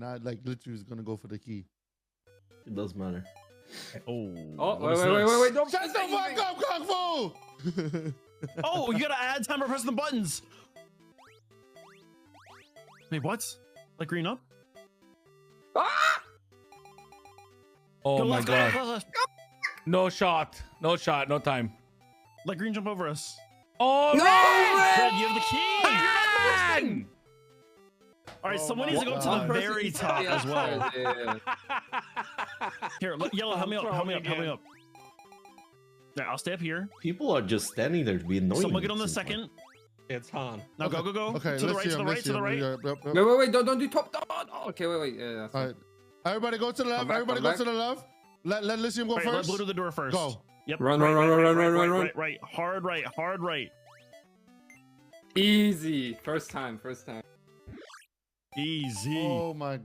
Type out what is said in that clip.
and I like literally was gonna go for the key. It does matter. Oh, Wait! Don't Shut the fuck up, Kung Fu! Oh, you gotta add time by pressing the buttons. Wait, what? Like green up? Ah! Oh Go my left, go god. left, go left. No shot. No shot. No time. Let green jump over us. Oh No Fred, you have the key. man! All right, Oh someone my needs to go to God. the very top as well. Yeah. Here, yellow, help me up, help me up, help me up. There, I'll stay up here. People are just standing there to be annoying. Someone get on the second. It's Han. Now go, go, go. Okay, To the let's right, see to the him. right, Let's to see the him. right. Wait, don't do top down. Oh, okay, wait. Yeah. All right. Everybody go to the left. Come back, Everybody come go back. to the left. Let Lysium go Right, let first. Blue to the door first. Go. Yep. Run, right, run, right, run, right, run, right, run, right, right. Hard right, hard right. Easy. First time. Easy. Oh my god.